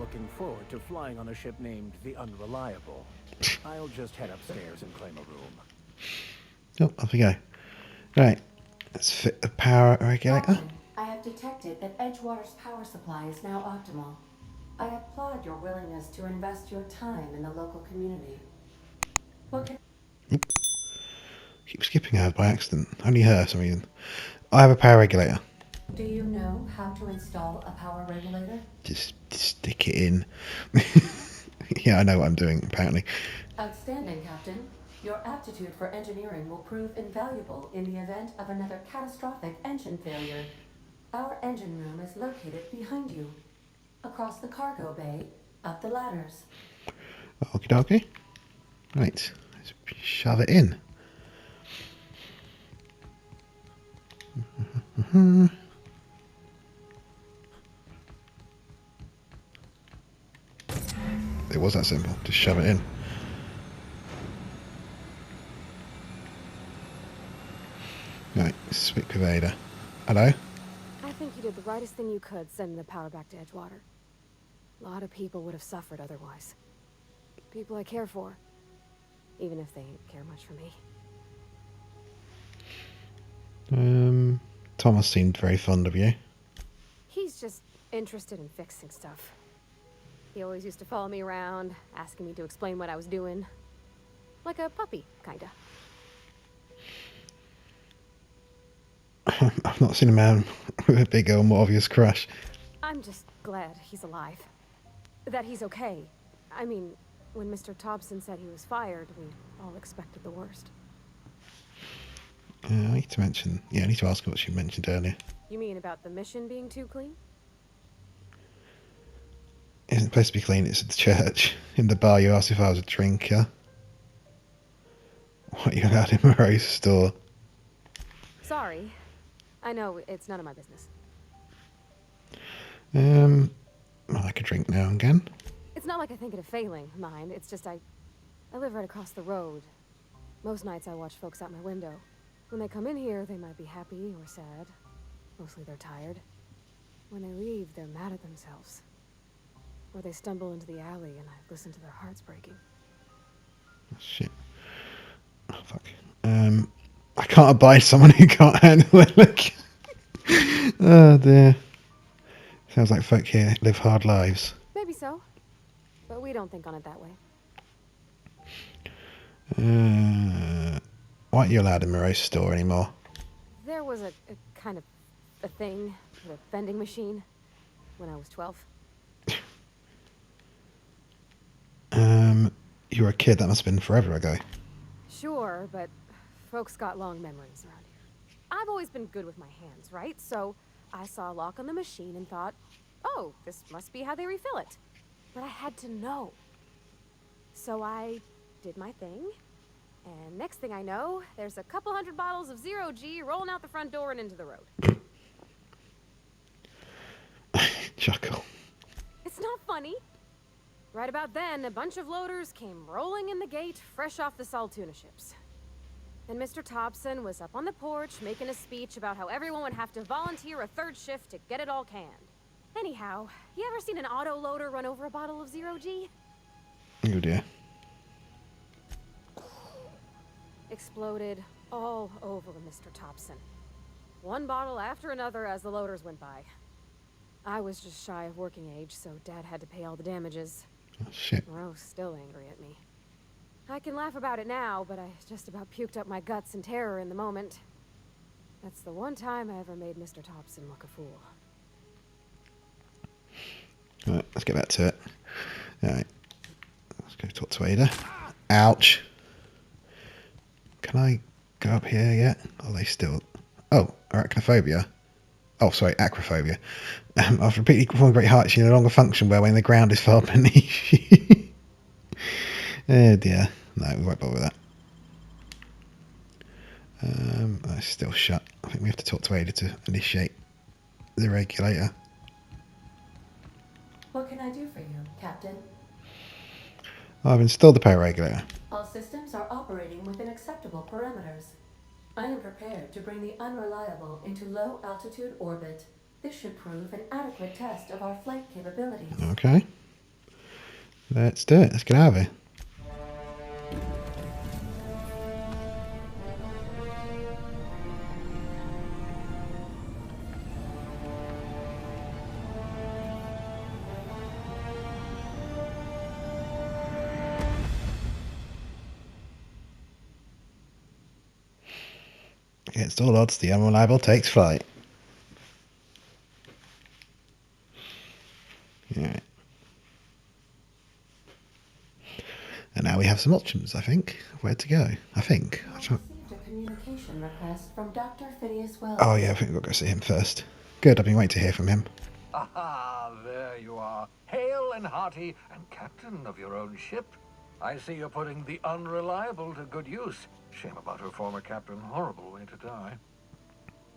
looking forward to flying on a ship named the Unreliable. I'll just head upstairs and claim a room. Oh, off we go. Right, let's fit the power regulator. Captain, I have detected that Edgewater's power supply is now optimal. I applaud your willingness to invest your time in the local community. What can... Keep skipping her by accident. Only her for some reason. I have a power regulator. Do you know how to install a power regulator? Just stick it in. Yeah, I know what I'm doing, apparently. Outstanding, Captain. Your aptitude for engineering will prove invaluable in the event of another catastrophic engine failure. Our engine room is located behind you. Across the cargo bay, up the ladders. Okie dokie. Right, let's shove it in. It was that simple. Just shove it in. Right, speak with Ada. Hello? I think you did the rightest thing you could, sending the power back to Edgewater. A lot of people would have suffered otherwise. People I care for. Even if they didn't care much for me. Thomas seemed very fond of you. He's just interested in fixing stuff. He always used to follow me around, asking me to explain what I was doing. Like a puppy, kinda. I've not seen a man with a bigger or more obvious crush. I'm just glad he's alive. That he's okay. I mean, when Mr. Thompson said he was fired, we all expected the worst. I need to mention... Yeah, I need to ask her what she mentioned earlier. You mean about the mission being too clean? It isn't supposed to be clean, it's at the church. In the bar, you asked if I was a drinker. What, you allowed in Moreau's store? Sorry. I know, it's none of my business. I like a drink now and again. It's not like I think it a failing, mind. It's just I live right across the road. Most nights I watch folks out my window. When they come in here, they might be happy or sad. Mostly they're tired. When they leave, they're mad at themselves. Or they stumble into the alley and I listen to their hearts breaking. Shit. Oh, fuck. I can't abide someone who can't handle it. Look. Oh dear. Sounds like folk here live hard lives. Maybe so. But we don't think on it that way. Why aren't you allowed in Moreau's store anymore? There was a kind of a thing with a vending machine when I was 12. You were a kid, that must have been forever ago. Sure, but folks got long memories around here. I've always been good with my hands, right? So I saw a lock on the machine and thought, oh, this must be how they refill it. But I had to know. So I did my thing, and next thing I know, there's a couple hundred bottles of 0G rolling out the front door and into the road. Chuckle. It's not funny. Right about then, a bunch of loaders came rolling in the gate, fresh off the Saltuna ships. And Mr. Thompson was up on the porch making a speech about how everyone would have to volunteer a third shift to get it all canned. Anyhow, you ever seen an auto loader run over a bottle of 0G? Oh dear. Exploded all over Mr. Thompson. One bottle after another as the loaders went by. I was just shy of working age, so Dad had to pay all the damages. Oh, shit. Moreau's still angry at me. I can laugh about it now, but I just about puked up my guts in terror in the moment. That's the one time I ever made Mr. Thompson look a fool. Alright, let's get back to it. Alright. Let's go talk to Ada. Ouch. Can I go up here yet? Are they still... Oh, arachnophobia. Oh, sorry, acrophobia. After repeatedly performing great heights, you no longer function well when the ground is far beneath you. Oh dear. No, we won't bother with that. That's still shut. I think we have to talk to Ada to initiate the regulator. What can I do for you, Captain? I've installed the power regulator. All systems are operating within acceptable parameters. I am prepared to bring the Unreliable into low-altitude orbit. This should prove an adequate test of our flight capabilities. Okay. Let's do it. Let's get out of here. Against all odds, the Unreliable takes flight. Alright. And now we have some options, I think. Where to go? I think. You received a communication request from Dr. Phineas Wells. Oh yeah, I think we've got to go see him first. Good, I've been waiting to hear from him. Aha, there you are. Hale and hearty and captain of your own ship. I see you're putting the Unreliable to good use. Shame about her former captain. Horrible way to die.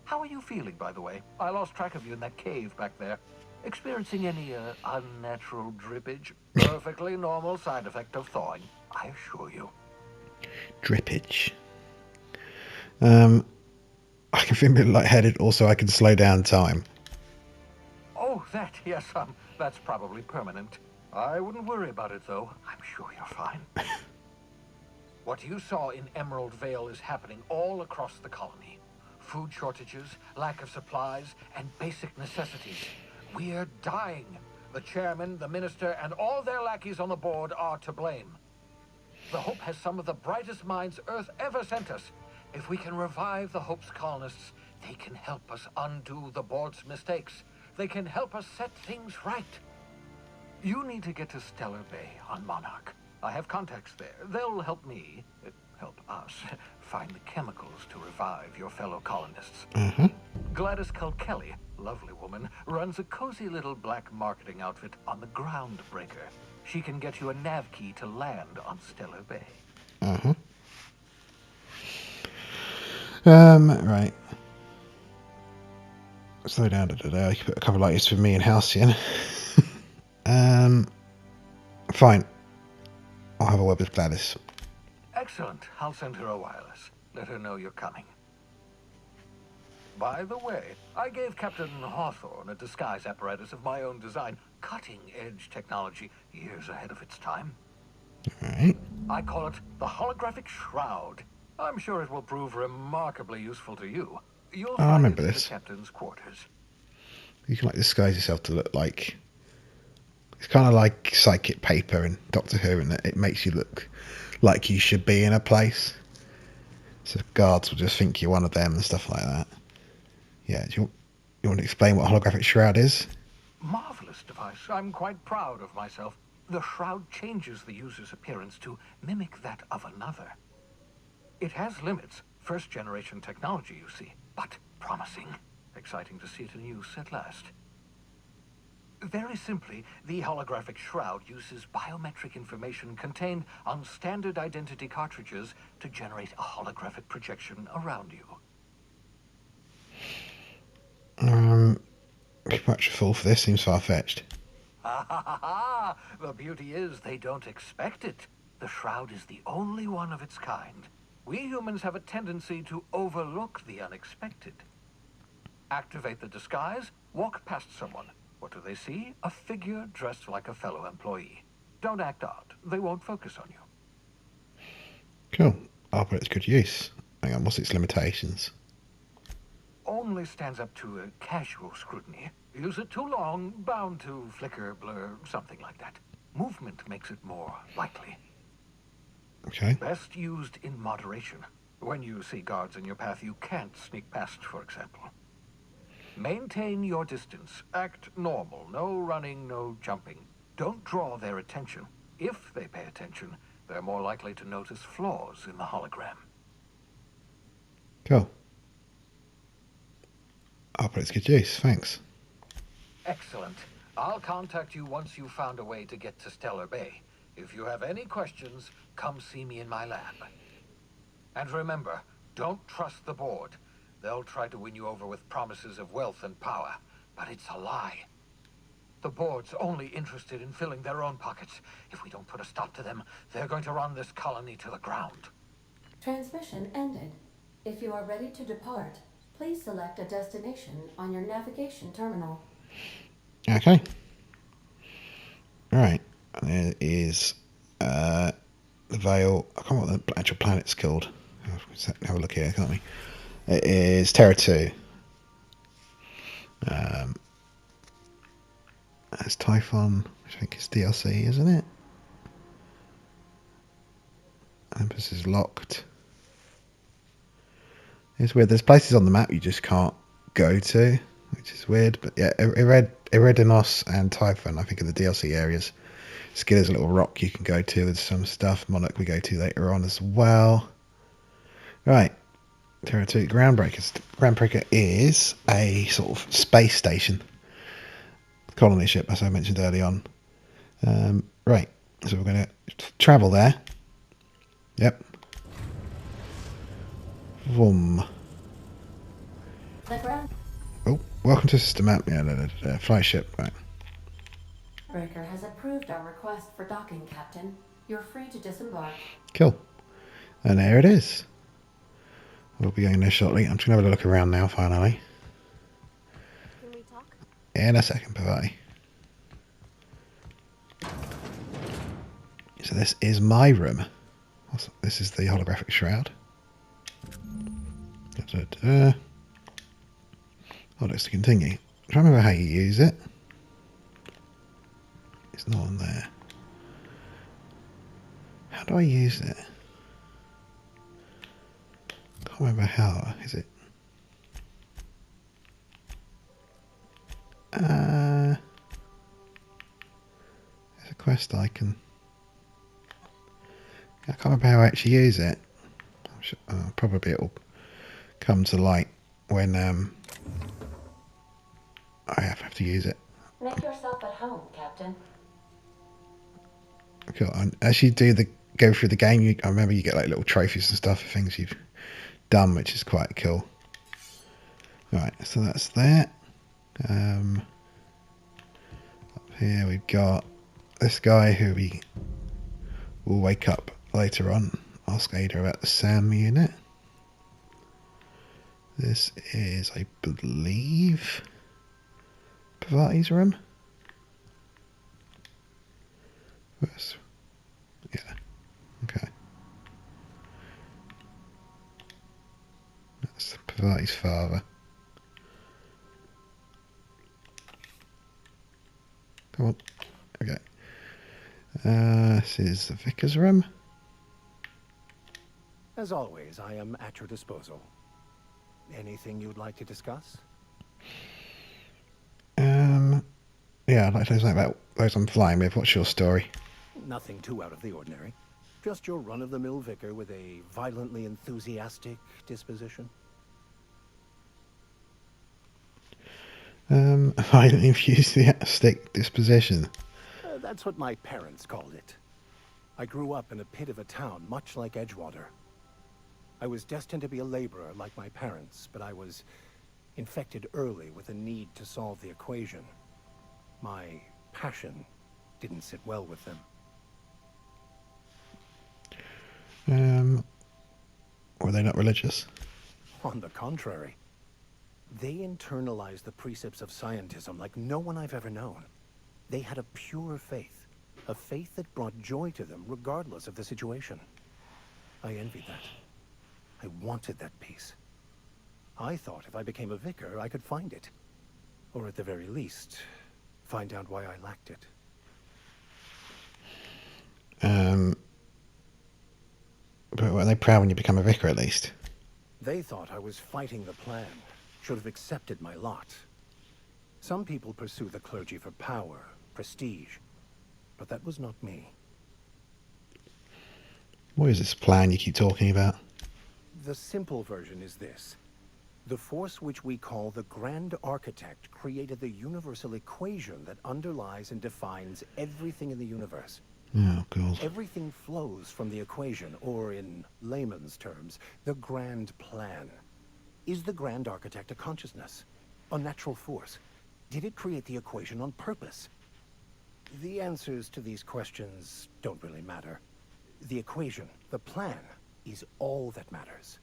How are you feeling, by the way? I lost track of you in that cave back there. Experiencing any unnatural drippage? Perfectly normal side effect of thawing, I assure you. Drippage. I can feel a bit lightheaded, also I can slow down time. Oh, that, yes, that's probably permanent. I wouldn't worry about it, though. I'm sure you're fine. What you saw in Emerald Vale is happening all across the colony. Food shortages, lack of supplies, and basic necessities. We're dying. The chairman, the minister, and all their lackeys on the board are to blame. The Hope has some of the brightest minds Earth ever sent us. If we can revive the Hope's colonists, they can help us undo the board's mistakes. They can help us set things right. You need to get to Stellar Bay on Monarch. I have contacts there. They'll help me, help us, find the chemicals to revive your fellow colonists. Gladys Kelly, lovely woman, runs a cozy little black marketing outfit on the Groundbreaker. She can get you a nav key to land on Stellar Bay. Right. Slow down today. I can put a couple of lights for me and Halcyon. Fine. I'll have a word with Gladys. Excellent. I'll send her a wireless. Let her know you're coming. By the way, I gave Captain Hawthorne a disguise apparatus of my own design. Cutting-edge technology, years ahead of its time. Alright. I call it the holographic shroud. I'm sure it will prove remarkably useful to you. You'll I find remember it in this. the captain's quarters. You can like disguise yourself to look like... It's kind of like psychic paper in Doctor Who, in that it makes you look like you should be in a place. So guards will just think you're one of them and stuff like that. Yeah, do you want to explain what a holographic shroud is? Marvelous device. I'm quite proud of myself. The shroud changes the user's appearance to mimic that of another. It has limits. First-generation technology, you see, but promising. Exciting to see it in use at last. Very simply, the holographic shroud uses biometric information contained on standard identity cartridges to generate a holographic projection around you. Pretty much a fool for this. Seems far-fetched. The beauty is they don't expect it. The shroud is the only one of its kind. We humans have a tendency to overlook the unexpected. Activate the disguise, walk past someone. What do they see? A figure dressed like a fellow employee. Don't act odd. They won't focus on you. Cool. I'll put it to good use. Hang on, what's its limitations? Only stands up to a casual scrutiny. Use it too long, bound to flicker, blur, something like that. Movement makes it more likely. Okay. Best used in moderation. When you see guards in your path you can't sneak past, for example. Maintain your distance. Act normal. No running, no jumping. Don't draw their attention. If they pay attention, they're more likely to notice flaws in the hologram. Cool. I'll put it to good use. Thanks. Excellent. I'll contact you once you've found a way to get to Stellar Bay. If you have any questions, come see me in my lab. And remember, don't trust the board. They'll try to win you over with promises of wealth and power, but it's a lie. The board's only interested in filling their own pockets. If we don't put a stop to them, they're going to run this colony to the ground. Transmission ended. If you are ready to depart, please select a destination on your navigation terminal. Okay. Alright. There is the Veil. I can't remember what the actual planet's called. Have a look here, can't we? It is Terra 2. That's Typhon, which I think is DLC, isn't it? Olympus is locked. It's weird. There's places on the map you just can't go to, which is weird. But yeah, Eridanos and Typhon, I think, are the DLC areas. Skiller's a little rock you can go to with some stuff. Monarch we go to later on as well. Right. Terra 2 Groundbreakers. Groundbreaker is a sort of space station. Colony ship, as I mentioned early on. Right. So we're going to travel there. Yep. Vroom. The Oh, welcome to system map. Yeah, flight ship. Right. Groundbreaker has approved our request for docking, Captain. You're free to disembark. Cool. And there it is. We'll be going there shortly. I'm just going to have a look around now, finally. Can we talk? In a second, Pavati. So this is my room. This is the holographic shroud. Oh, let's continue. I'm trying to remember how you use it. It's not on there. How do I use it? Can't remember how. Is it? There's a quest icon. I can't remember how I actually use it. I'm sure, probably it'll come to light when I have to use it. Make yourself at home, Captain. Cool. And as you go through the game, I remember you get like little trophies and stuff for things you've done, which is quite cool. Right, so that's that. Up here we've got this guy who we will wake up later on. Ask Ada about the SAM unit. This is, I believe, Pavati's room. Yeah. Okay. That's Pavati's father. Come on. Okay. This is the vicar's room. As always, I am at your disposal. Anything you'd like to discuss? Yeah, I'd like to know something about those I'm flying with. What's your story? Nothing too out of the ordinary. Just your run-of-the-mill vicar with a violently enthusiastic disposition. Violently enthusiastic disposition. That's what my parents called it. I grew up in a pit of a town, much like Edgewater. I was destined to be a laborer like my parents, but I was infected early with a need to solve the equation. My passion didn't sit well with them. Were they not religious? On the contrary. They internalized the precepts of scientism like no one I've ever known. They had a pure faith, a faith that brought joy to them regardless of the situation. I envied that. I wanted that peace. I thought if I became a vicar, I could find it. Or at the very least, find out why I lacked it. But were they proud when you become a vicar at least? They thought I was fighting the plan, should have accepted my lot. Some people pursue the clergy for power, prestige, but that was not me. What is this plan you keep talking about? The simple version is this. The force which we call the Grand Architect created the universal equation that underlies and defines everything in the universe. Oh, God. Everything flows from the equation, or in layman's terms, the grand plan. Is the Grand Architect a consciousness? A natural force? Did it create the equation on purpose? The answers to these questions don't really matter. The equation, the plan, is all that matters.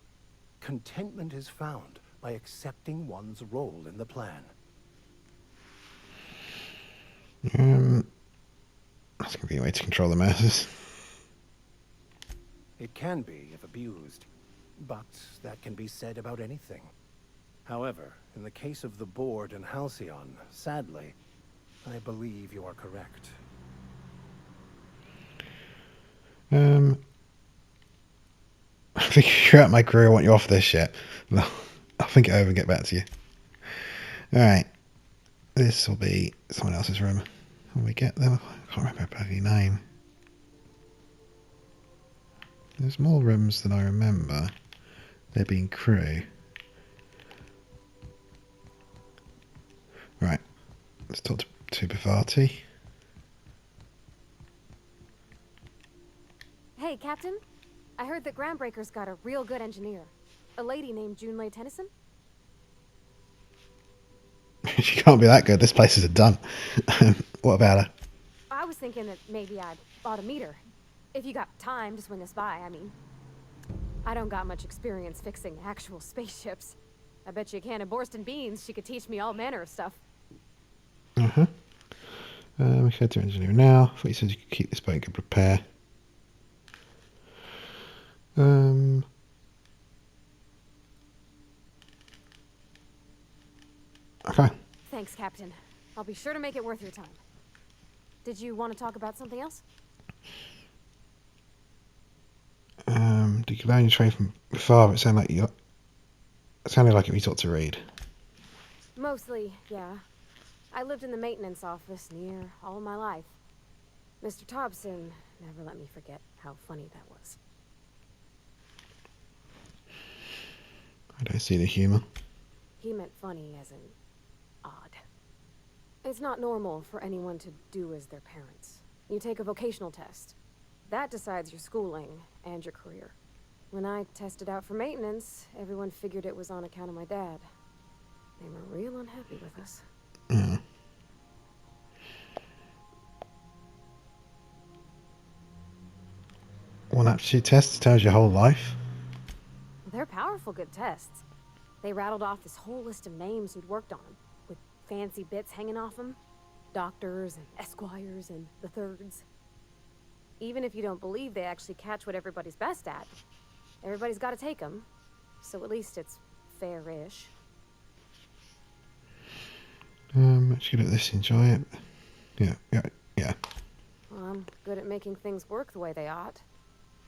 Contentment is found by accepting one's role in the plan. That's going to be a way to control the masses. It can be if abused, but that can be said about anything. However, in the case of the board and Halcyon, sadly, I believe you are correct. I think you're at my career. I want you off this shit. No, I'll think it over and get back to you. Alright. This will be someone else's room. When we get them, I can't remember her bloody name. There's more rooms than I remember. There being crew. Right. Let's talk to Bavati. Hey, Captain. I heard that Groundbreaker's got a real good engineer. A lady named Junlei Tennyson. She can't be that good. This place is a done. What about her? I was thinking that maybe I ought to meet her. If you got time to swing us by, I mean. I don't got much experience fixing actual spaceships. I bet you a can of Borston beans she could teach me all manner of stuff. Uh-huh. We head to engineer now. I thought you said you could keep this boat in good repair. Okay. Thanks, Captain. I'll be sure to make it worth your time. Did you want to talk about something else? Did you learn your trade from your father? It sounded like it was taught to read. Mostly, yeah. I lived in the maintenance office near all my life. Mr. Thompson never let me forget how funny that was. I don't see the humour. He meant funny as in odd. It's not normal for anyone to do as their parents. You take a vocational test. That decides your schooling and your career. When I tested out for maintenance, everyone figured it was on account of my dad. They were real unhappy with us. Mm. One aptitude test tells your whole life. They're powerful good tests. They rattled off this whole list of names who'd worked on them, with fancy bits hanging off them. Doctors and esquires and the thirds. Even if you don't believe they actually catch what everybody's best at, everybody's got to take them. So at least it's fair-ish. Let's get at this, enjoy it. Yeah. Well, I'm good at making things work the way they ought.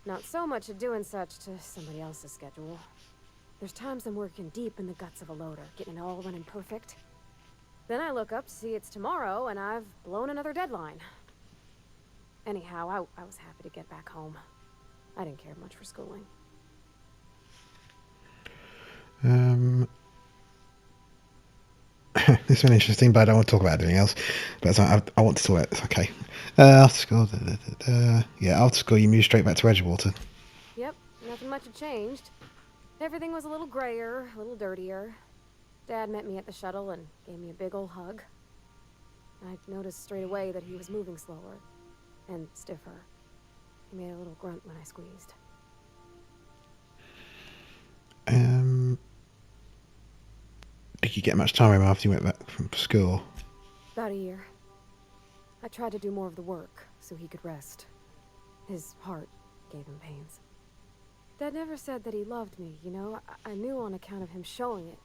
Not so much at doing such to somebody else's schedule. There's times I'm working deep in the guts of a loader, getting it all running perfect. Then I look up to see it's tomorrow, and I've blown another deadline. Anyhow, I was happy to get back home. I didn't care much for schooling. This one interesting, but I don't want to talk about anything else. But I want to talk about this. Okay. After school, yeah, after school you moved straight back to Edgewater. Yep, nothing much had changed. Everything was a little grayer, a little dirtier. Dad met me at the shuttle and gave me a big ol' hug. I noticed straight away that he was moving slower and stiffer. He made a little grunt when I squeezed. Did you get much time with him after you went back from school? About a year. I tried to do more of the work so he could rest. His heart gave him pains. Dad never said that he loved me, you know? I knew on account of him showing it.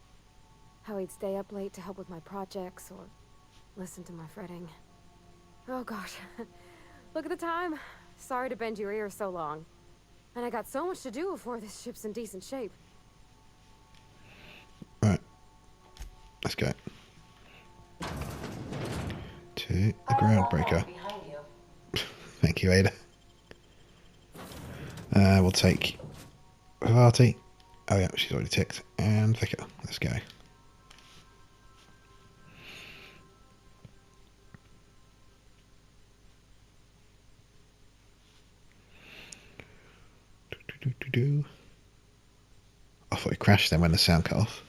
How he'd stay up late to help with my projects or listen to my fretting. Oh gosh. Look at the time. Sorry to bend your ear so long. And I got so much to do before this ship's in decent shape. Right. Let's go. To the Groundbreaker. Thank you, Ada. We'll take Bavati. Oh yeah, she's already ticked. And Vicar. Let's go. I thought it crashed then when the sound cut off.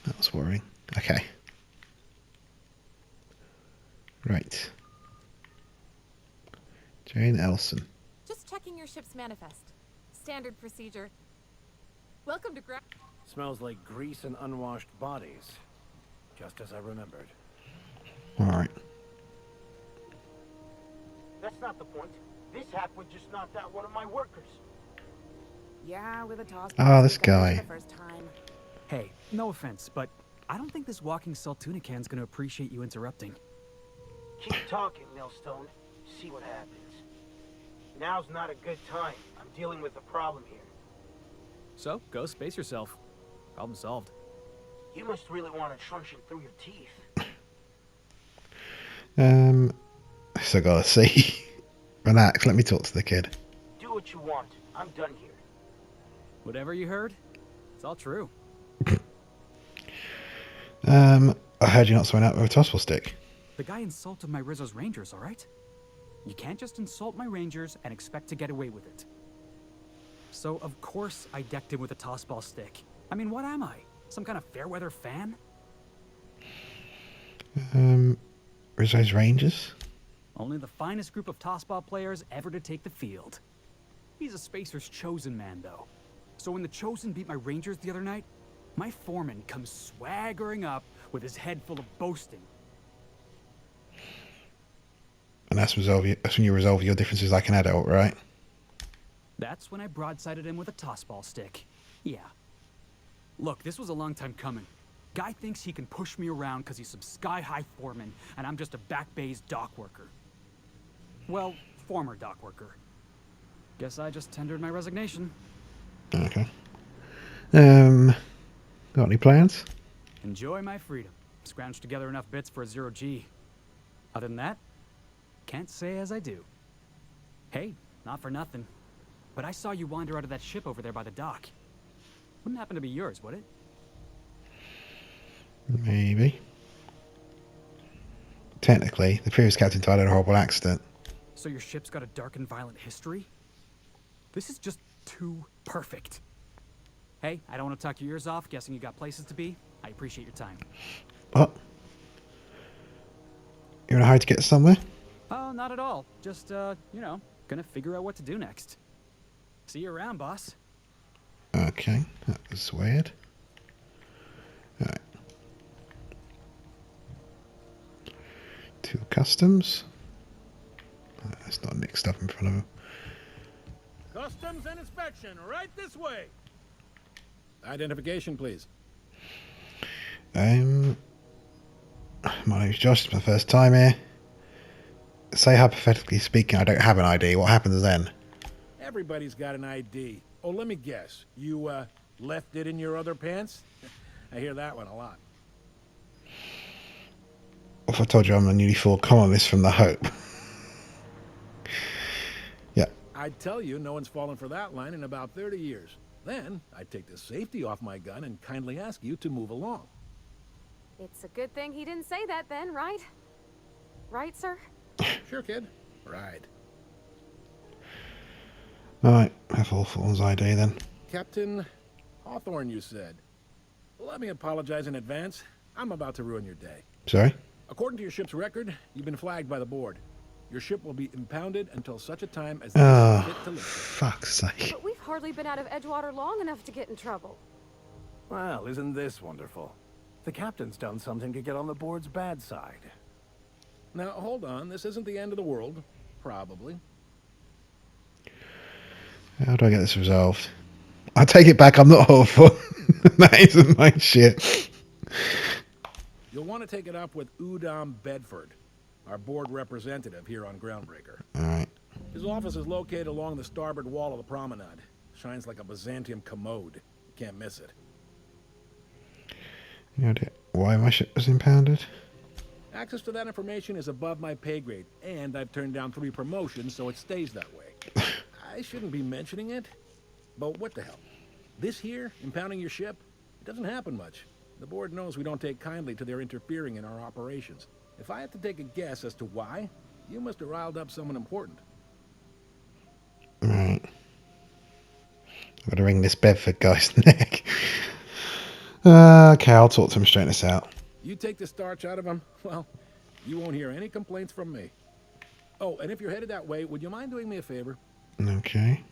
That was worrying. Okay. Right. Jane Elson. Just checking your ship's manifest. Standard procedure. Welcome to ground. Smells like grease and unwashed bodies. Just as I remembered. Alright. That's not the point. This hack would just knocked out one of my workers. Yeah, with a toss. Oh, this guy. The first time. Hey, no offense, but I don't think this walking salt tuna can's gonna appreciate you interrupting. Keep talking, Millstone. See what happens. Now's not a good time. I'm dealing with a problem here. So, go space yourself. Problem solved. You must really want to truncheon through your teeth. So gotta see. Relax, let me talk to the kid. Do what you want. I'm done here. Whatever you heard, it's all true. I heard you're not throwing out with a tossball stick. The guy insulted my Rizzo's Rangers, alright? You can't just insult my Rangers and expect to get away with it. So, of course, I decked him with a tossball stick. I mean, what am I? Some kind of fair-weather fan? Rizzo's Rangers? Only the finest group of tossball players ever to take the field. He's a Spacer's chosen man, though. So when the Chosen beat my Rangers the other night, my foreman comes swaggering up with his head full of boasting. And that's when you resolve your differences like an adult, right? That's when I broadsided him with a tossball stick. Yeah. Look, this was a long time coming. Guy thinks he can push me around because he's some sky-high foreman, and I'm just a back bay's dock worker. Well, former dock worker. Guess I just tendered my resignation. Okay. Got any plans? Enjoy my freedom. Scrounged together enough bits for a 0G. Other than that, can't say as I do. Hey, not for nothing, but I saw you wander out of that ship over there by the dock. Wouldn't happen to be yours, would it? Maybe. Technically, the previous captain died in a horrible accident. So your ship's got a dark and violent history? This is just too perfect. Hey, I don't want to talk your ears off, guessing you got places to be. I appreciate your time. What? You're in a hurry to get somewhere? Oh, not at all. Just, you know, gonna figure out what to do next. See you around, boss. Okay, that was weird. Alright. To customs. That's not Nick stuff in front of him. Customs and inspection, right this way. Identification, please. My name's Josh. It's my first time here. Say hypothetically speaking, I don't have an ID. What happens then? Everybody's got an ID. Oh, let me guess. You, left it in your other pants? I hear that one a lot. If I told you I'm a newly formed columnist from The Hope. Yeah. I'd tell you no one's fallen for that line in about 30 years. Then, I'd take the safety off my gun and kindly ask you to move along. It's a good thing he didn't say that then, right? Right, sir? Sure, kid. Right. Alright, have all Fulton's ID then. Captain Hawthorne, you said. Let me apologize in advance. I'm about to ruin your day. Sorry? According to your ship's record, you've been flagged by the board. Your ship will be impounded until such a time as Oh, fit to live. fuck's sake. But we've hardly been out of Edgewater long enough to get in trouble. Well, isn't this wonderful? The captain's done something to get on the board's bad side. Now, hold on. This isn't the end of the world. Probably. How do I get this resolved? I take it back, I'm not awful. That isn't my shit. You'll want to take it up with Udom Bedford, our board representative here on Groundbreaker. Alright. His office is located along the starboard wall of the promenade. Shines like a Byzantium commode. You can't miss it. You know why my ship was impounded? Access to that information is above my pay grade, and I've turned down 3 promotions, so it stays that way. I shouldn't be mentioning it, but what the hell? This here, impounding your ship, it doesn't happen much. The board knows we don't take kindly to their interfering in our operations. If I had to take a guess as to why, you must have riled up someone important. Right. I'm gonna ring this Bedford guy's neck. Okay, I'll talk to him, straighten this out. You take the starch out of him, well, you won't hear any complaints from me. Oh, and if you're headed that way, would you mind doing me a favor? Okay.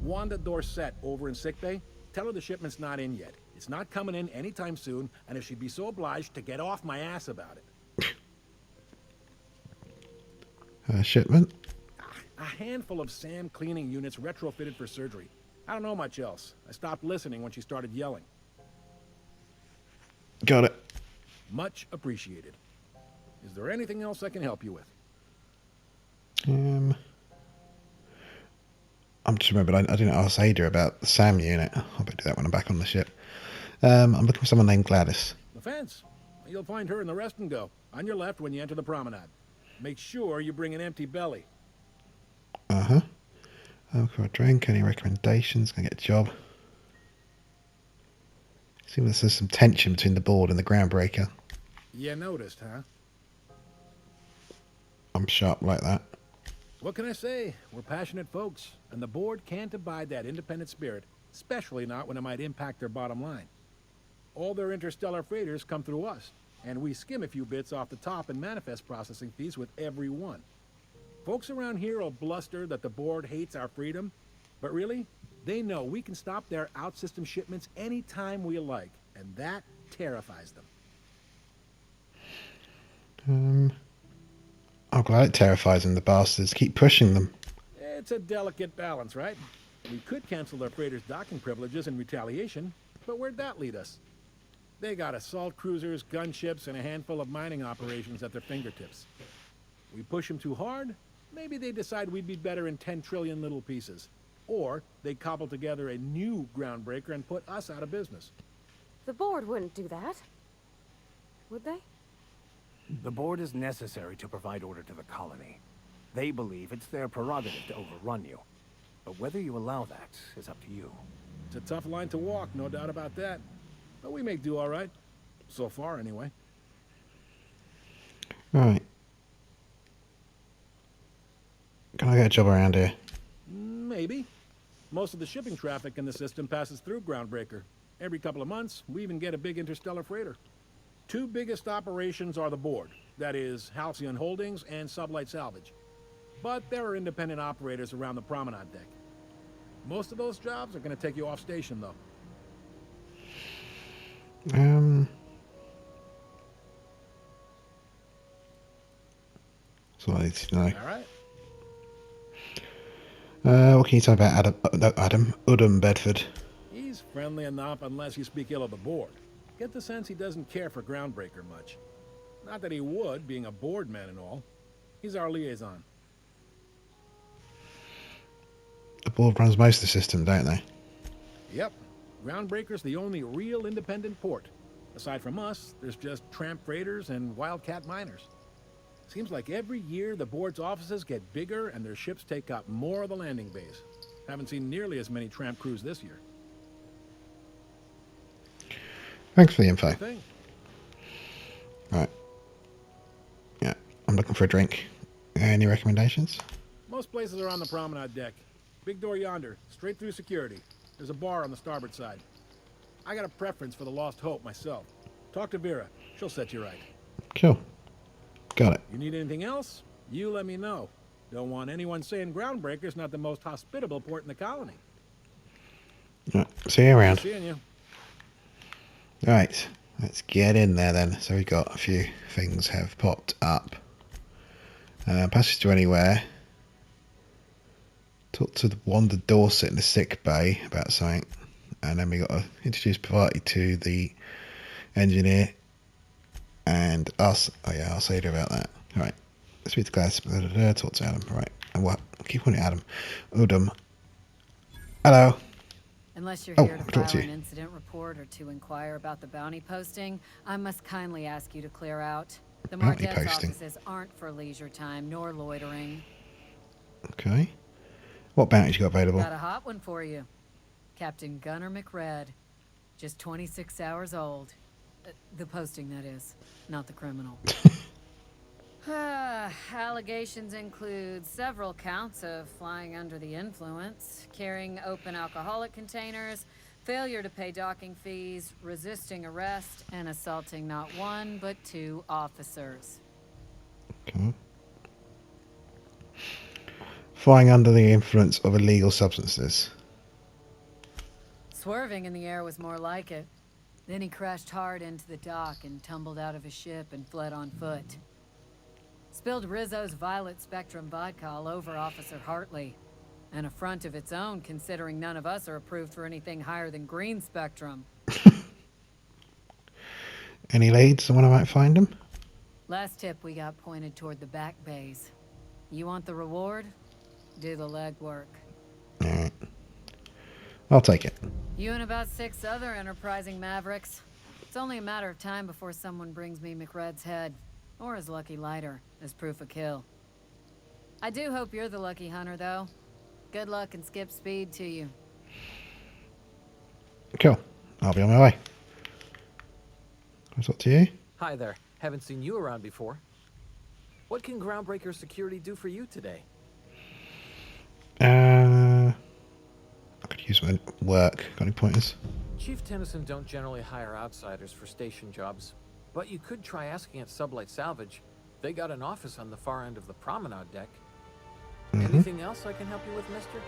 Wanda Dorset over in sickbay, tell her the shipment's not in yet. It's not coming in anytime soon, and if she'd be so obliged to get off my ass about it. Shipment. A handful of SAM cleaning units retrofitted for surgery. I don't know much else. I stopped listening when she started yelling. Got it. Much appreciated. Is there anything else I can help you with? I'm just remembered I didn't ask Ada about the SAM unit. I'll better do that when I'm back on the ship. I'm looking for someone named Gladys. The fence. You'll find her in the rest and go. On your left when you enter the promenade. Make sure you bring an empty belly. Uh-huh. Look for a drink. Any recommendations? Gonna get a job. Seems there's some tension between the board and the Groundbreaker. You noticed, huh? I'm sharp like that. What can I say? We're passionate folks, and the board can't abide that independent spirit, especially not when it might impact their bottom line. All their interstellar freighters come through us, and we skim a few bits off the top in manifest processing fees with every one. Folks around here will bluster that the board hates our freedom, but really, they know we can stop their out-system shipments anytime we like, and that terrifies them. I'm glad it terrifies them, the bastards. Keep pushing them. It's a delicate balance, right? We could cancel their freighters' docking privileges in retaliation, but where'd that lead us? They got assault cruisers, gunships, and a handful of mining operations at their fingertips. We push them too hard, maybe they decide we'd be better in 10 trillion little pieces. Or they cobble together a new Groundbreaker and put us out of business. The board wouldn't do that. Would they? The board is necessary to provide order to the colony. They believe it's their prerogative to overrun you. But whether you allow that is up to you. It's a tough line to walk, no doubt about that. But we make do all right. So far, anyway. Right. Can I get a job around here? Maybe. Most of the shipping traffic in the system passes through Groundbreaker. Every couple of months, we even get a big interstellar freighter. Two biggest operations are the board. That is, Halcyon Holdings and Sublight Salvage. But there are independent operators around the promenade deck. Most of those jobs are going to take you off station, though. That's what I need to know. All right. What can you tell me about Udom Bedford? He's friendly enough unless you speak ill of the board. Get the sense he doesn't care for Groundbreaker much. Not that he would, being a board man and all. He's our liaison. The board runs most of the system, don't they? Yep. Groundbreaker's the only real independent port. Aside from us, there's just tramp freighters and wildcat miners. Seems like every year the board's offices get bigger and their ships take up more of the landing bays. Haven't seen nearly as many tramp crews this year. Thanks for the info. Good thing. Right. Yeah, I'm looking for a drink. Any recommendations? Most places are on the promenade deck. Big door yonder, straight through security. There's a bar on the starboard side. I got a preference for the Lost Hope myself. Talk to Vera. She'll set you right. Cool. Got it. You need anything else? You let me know. Don't want anyone saying Groundbreaker's not the most hospitable port in the colony. Right, see you around. Seeing you. Right, let's get in there then. So we got a few things have popped up. Passage to anywhere. Talk to the Wanda Dorset in the sick bay about something. And then we got to introduce Parvati to the engineer. And us. Oh yeah, I'll say about that. Alright. Let's speak to Glass. Talk to Adam. Right. And what? Keep on it, Adam. Udom. Hello. Unless you're Oh, here to I'll talk file to an you. incident report or to inquire about the bounty posting, I must kindly ask you to clear out. The Bounty Marquette's posting. offices aren't for leisure time nor loitering. Okay. What bounties you got available? Got a hot one for you. Captain Gunnar McRed. Just 26 hours old. The posting, that is. Not the criminal. Allegations include several counts of flying under the influence, carrying open alcoholic containers, failure to pay docking fees, resisting arrest, and assaulting not one but two officers. Okay. Flying under the influence of illegal substances. Swerving in the air was more like it. Then he crashed hard into the dock and tumbled out of his ship and fled on foot. Spilled Rizzo's Violet Spectrum vodka all over Officer Hartley. An affront of its own, considering none of us are approved for anything higher than green spectrum. Any leads? Someone I might find them? Last tip we got pointed toward the back bays. You want the reward? Do the legwork. Alright. I'll take it. You and about 6 other enterprising mavericks. It's only a matter of time before someone brings me McRed's head, or his lucky lighter, as proof of kill. I do hope you're the lucky hunter, though. Good luck and skip speed to you. Cool. I'll be on my way. I'll talk to you. Hi there. Haven't seen you around before. What can Groundbreaker security do for you today? I could use my work. Got any pointers? Chief Tennyson don't generally hire outsiders for station jobs, but you could try asking at Sublight Salvage. They got an office on the far end of the promenade deck. Anything else I can help you with, mister?